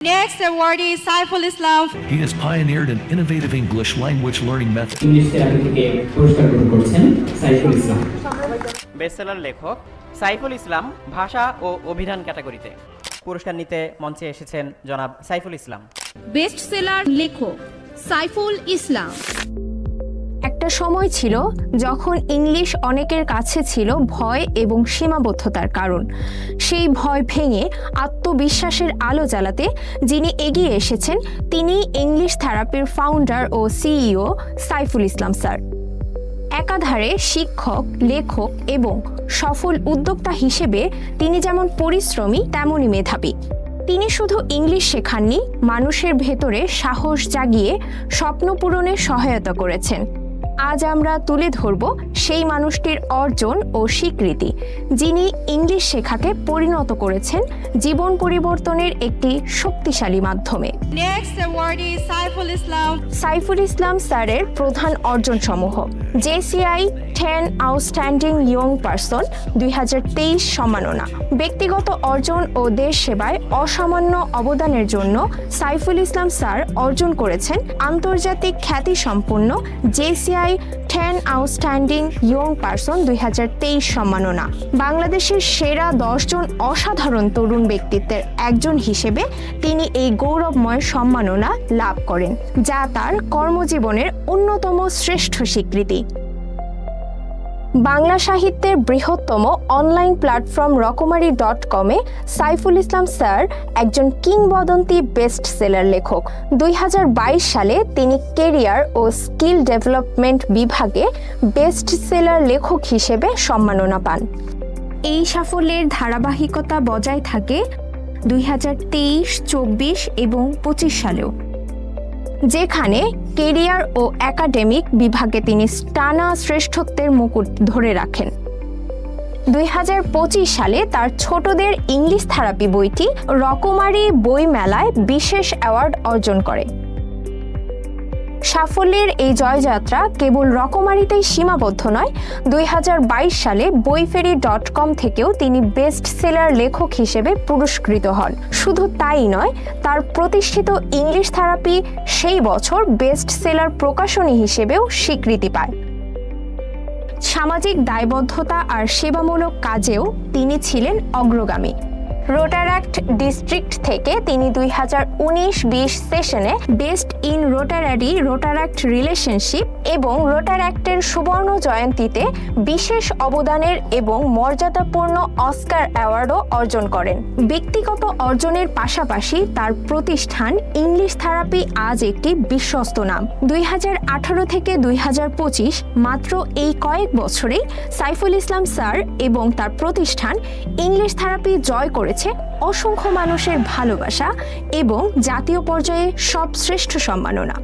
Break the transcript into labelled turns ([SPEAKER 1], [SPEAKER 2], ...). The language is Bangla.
[SPEAKER 1] Next award is Saiful Islam.
[SPEAKER 2] He has pioneered an innovative English language learning method.
[SPEAKER 3] English therapy থেকে পুরস্কার গ্রহণ করছেন সাইফুল ইসলাম।
[SPEAKER 4] বেস্টসেলার লেখক সাইফুল ইসলাম ভাষা ও অভিধান ক্যাটাগরিতে পুরস্কার নিতে মঞ্চে এসেছেন জনাব সাইফুল ইসলাম।
[SPEAKER 5] বেস্ট সেলার লেখক সাইফুল ইসলাম।
[SPEAKER 6] একটা সময় ছিল যখন ইংলিশ অনেকের কাছে ছিল ভয় এবং সীমাবদ্ধতার কারণ। সেই ভয় ভেঙে আত্মবিশ্বাসের আলো জ্বালাতে যিনি এগিয়ে এসেছেন তিনি ইংলিশ থেরাপির ফাউন্ডার ও সিইও সাইফুল ইসলাম স্যার। একাধারে শিক্ষক, লেখক এবং সফল উদ্যোক্তা হিসেবে তিনি যেমন পরিশ্রমী তেমনই মেধাবী। তিনি শুধু ইংলিশ শেখাননি, মানুষের ভেতরে সাহস জাগিয়ে স্বপ্ন পূরণে সহায়তা করেছেন। আজ আমরা তুলে ধরব সেই মানুষটির অর্জন ও স্বীকৃতি যিনি ইংলিশ শেখাকে পরিণত করেছেন জীবন পরিবর্তনের একটি শক্তিশালী মাধ্যমে।
[SPEAKER 1] Next award is Saiful Islam.
[SPEAKER 6] Saiful Islam স্যারের প্রধান অর্জনসমূহ: JCI 10 আউটস্ট্যান্ডিং ইয়ং পারসন 2023 সম্মাননা। ব্যক্তিগত অর্জন ও দেশ সেবায় অসামান্য অবদানের জন্য সাইফুল ইসলাম স্যার অর্জন করেছেন আন্তর্জাতিক খ্যাতিসম্পন্ন JCI 10 আউটস্ট্যান্ডিং ইয়ং পারসন 2023 সম্মাননা। বাংলাদেশের সেরা 10 জন অসাধারণ তরুণ ব্যক্তিত্বের একজন হিসেবে তিনি এই গৌরবময় সম্মাননা লাভ করেন, যা তার কর্মজীবনের অন্যতম শ্রেষ্ঠ স্বীকৃতি। বাংলা সাহিত্যের বৃহত্তম online platform রকমারি.com-এ Saiful Islam sir একজন কিংবদন্তি বেস্ট সেলার লেখক। 2022 সালে তিনি কেরিয়ার ও স্কিল ডেভেলপমেন্ট বিভাগে বেস্ট সেলার লেখক হিসেবে সম্মাননা পান। এই সাফল্যের ধারাবাহিকতা বজায় থাকে 2023, 24 এবং 25 সালেও, যেখানে কেরিয়ার ও একাডেমিক বিভাগে তিনি টানা শ্রেষ্ঠত্বের মুকুট ধরে রাখেন। 2025 সালে তার ছোটদের ইংলিশ থেরাপি বইটি রকমারি বই মেলায় বিশেষ অ্যাওয়ার্ড অর্জন করে। সাফল্যের এই জয়যাত্রা কেবল রকমারিতেই সীমাবদ্ধ নয়, 2022 সালে বইফেরি.com থেকেও তিনি বেস্ট সেলার লেখক হিসেবে পুরস্কৃত হন। শুধু তাই নয়, তার প্রতিষ্ঠিত ইংলিশ থেরাপি সেই বছর বেস্ট সেলার প্রকাশনী হিসেবেও স্বীকৃতি পায়। সামাজিক দায়বদ্ধতা আর সেবামূলক কাজেও তিনি ছিলেন অগ্রগামী। রোটারাক্ট ডিস্ট্রিক্ট থেকে তিনি 2019-20 সেশনে বেস্ট ইন রোটারাক্ট রিলেশনশিপ এবং রোটারাক্টের সুবর্ণ জয়ন্তীতে বিশেষ অবদানের এবং মর্যাদাপূর্ণ অস্কার অ্যাওয়ার্ডও অর্জন করেন। ব্যক্তিগত অর্জনের পাশাপাশি তার প্রতিষ্ঠান ইংলিশ থেরাপি আজ একটি বিশ্বস্ত নাম। 2018 থেকে 2025 মাত্র এই কয়েক বছরেই সাইফুল ইসলাম স্যার এবং তার প্রতিষ্ঠান ইংলিশ থেরাপি জয় করেছে অসংখ্য মানুষের ভালোবাসা এবং জাতীয় পর্যায়ে সব শ্রেষ্ঠ সম্মাননা।